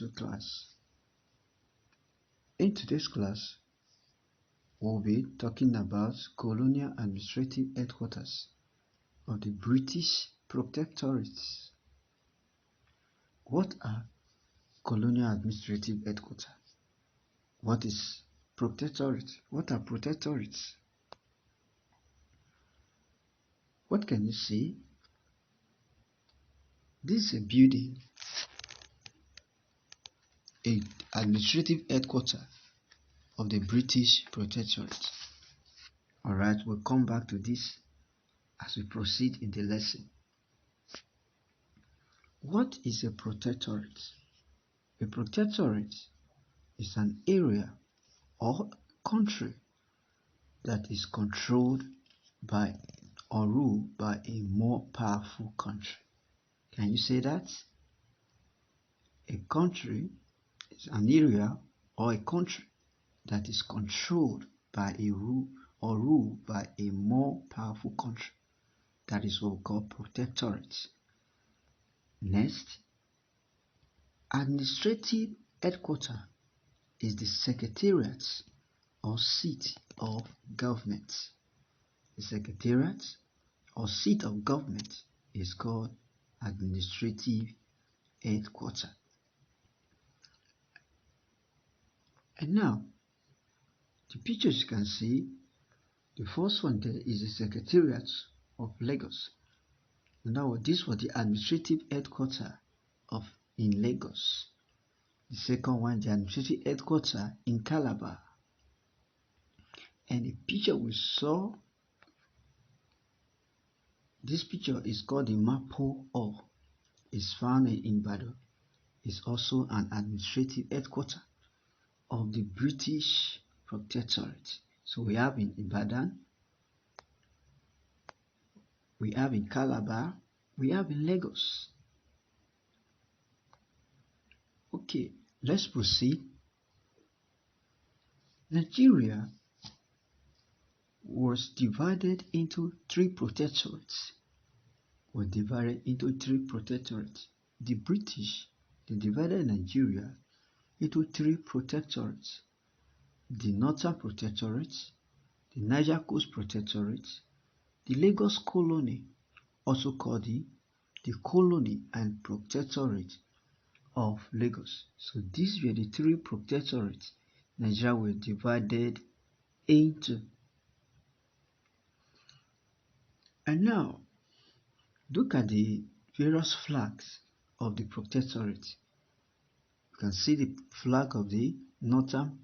to class. In today's class, we'll be talking about colonial administrative headquarters of the British Protectorates. What are colonial administrative headquarters? What is protectorate? What are protectorates? What can you see? This is a building, an administrative headquarters of the British Protectorate. Alright, we'll come back to this as we proceed in the lesson. What is a protectorate? A protectorate is an area or country that is controlled by or ruled by a more powerful country. Can you say that? A country is an area or a country that is controlled by a ruled by a more powerful country. That is what we call protectorate. Next, administrative headquarters is the secretariat or seat of government. The secretariat or seat of government is called administrative headquarters. And now, the pictures you can see, the first one there is the Secretariat of Lagos. Now, this was the administrative headquarters in Lagos. The second one, the administrative headquarters in Calabar. And the picture we saw, this picture is called the Mapo Hall. It's found in Ibadan. It's also an administrative headquarters of the British Protectorate. So we have in Ibadan, we have in Calabar, we have in Lagos. Okay, let's proceed. Nigeria was divided into three protectorates. The British, they divided Nigeria into three protectorates: the Northern Protectorate, the Niger Coast Protectorate, the Lagos Colony, also called the Colony and Protectorate of Lagos. So these were the three protectorates Nigeria was divided into. And now, look at the various flags of the protectorate. You can see the flag of the Northern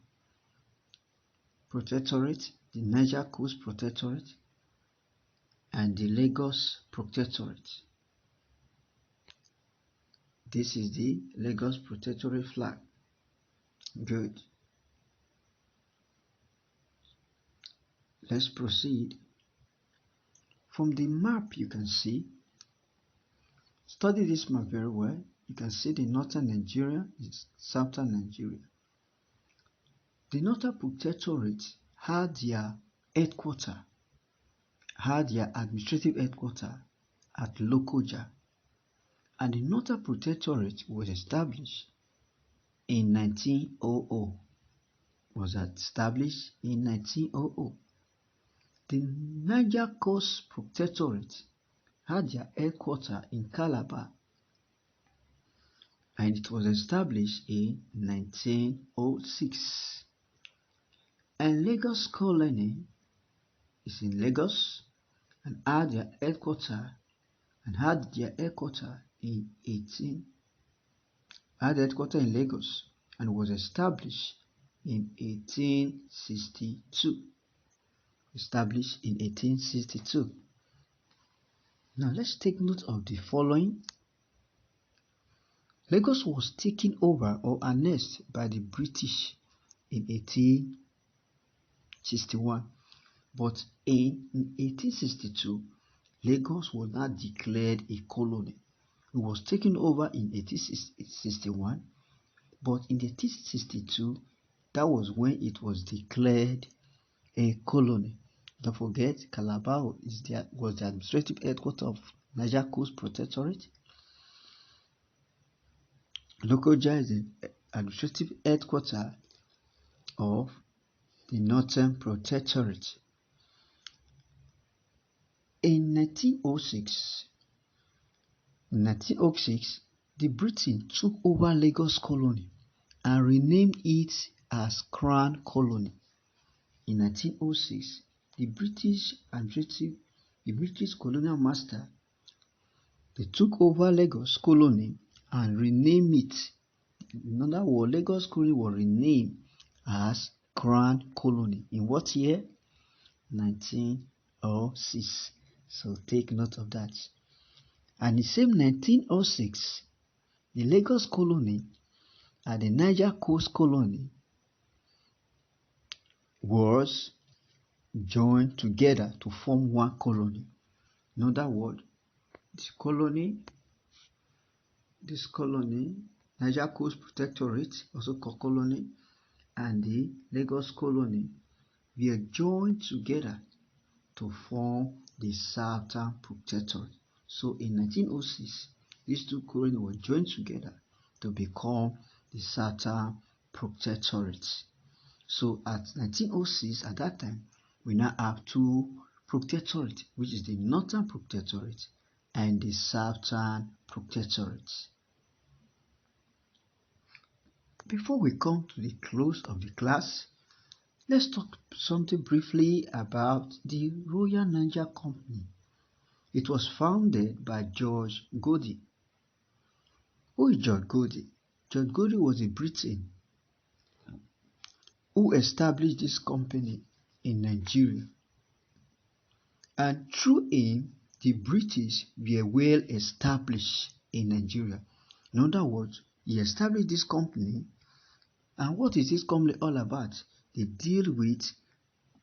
Protectorate, the Niger Coast Protectorate, and the Lagos Protectorate. This is the Lagos Protectorate flag. Good. Let's proceed. From the map you can see, study this map very well. You can see the northern Nigeria, the southern Nigeria. The Northern Protectorate had their headquarters, had their administrative headquarters at Lokoja, and the Northern Protectorate was established in 1900. The Niger Coast Protectorate had their headquarters in Calabar, and it was established in 1906. And Lagos Colony is in Lagos and had their headquarters in Lagos and was established in 1862. Now let's take note of the following. Lagos was taken over or annexed by the British in 1861, but in 1862, Lagos was not declared a colony. It was taken over in 1861, but in 1862, that was when it was declared a colony. Don't forget, Calabar was the administrative headquarters of Niger Coast Protectorate. Lokoja is the administrative headquarters of the Northern Protectorate. In 1906, the British took over Lagos Colony and renamed it as Crown Colony. In 1906, the British colonial master, they took over Lagos Colony and renamed it. In other words, Lagos Colony was renamed as Crown Colony. In what year? 1906. So take note of that. And the same 1906, the Lagos Colony and the Niger Coast Colony was joined together to form one colony. In other words, this colony, Niger Coast Protectorate, also called colony, and the Lagos Colony were joined together to form the Southern Protectorate. So in 1906, these two colonies were joined together to become the Southern Protectorate. So at 1906, at that time, we now have two protectorates, which is the Northern Protectorate and the Southern Protectorate. Before we come to the close of the class, let's talk something briefly about the Royal Niger Company. It was founded by George Godey. Who is George Godey? George Godey was a Briton who established this company in Nigeria. And through him, the British were well established in Nigeria. In other words, he established this company. And what is this company all about? They deal with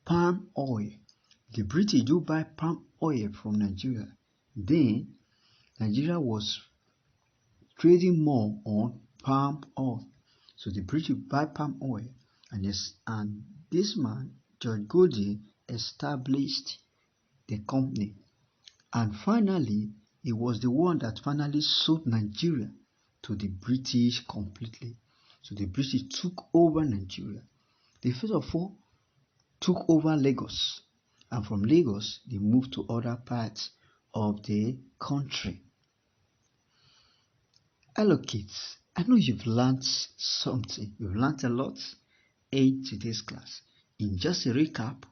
palm oil. The British do buy palm oil from Nigeria. Then, Nigeria was trading more on palm oil. So the British buy palm oil. And this man, George Godey, established the company. And finally, he was the one that finally sold Nigeria to the British completely. So the British took over Nigeria. They first of all took over Lagos. And from Lagos, they moved to other parts of the country. Hello kids, I know you've learned something. You've learned a lot in today's class. In just a recap,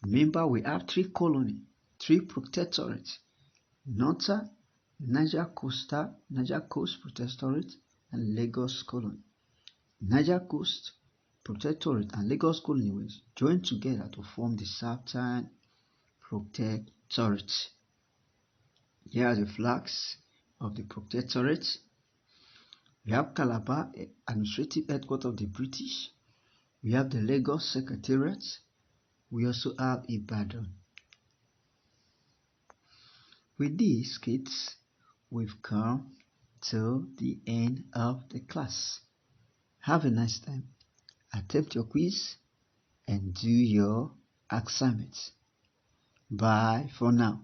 remember we have three colonies, three protectorates: Northern, Niger Coast Protectorate, and Lagos Colony. Niger Coast Protectorate and Lagos Colony were joined together to form the Southern Protectorate. Here are the flags of the Protectorate. We have Calabar, administrative headquarters of the British. We have the Lagos Secretariat. We also have Ibadan. With these kids, we've come to the end of the class. Have a nice time. Attempt your quiz and do your assignments. Bye for now.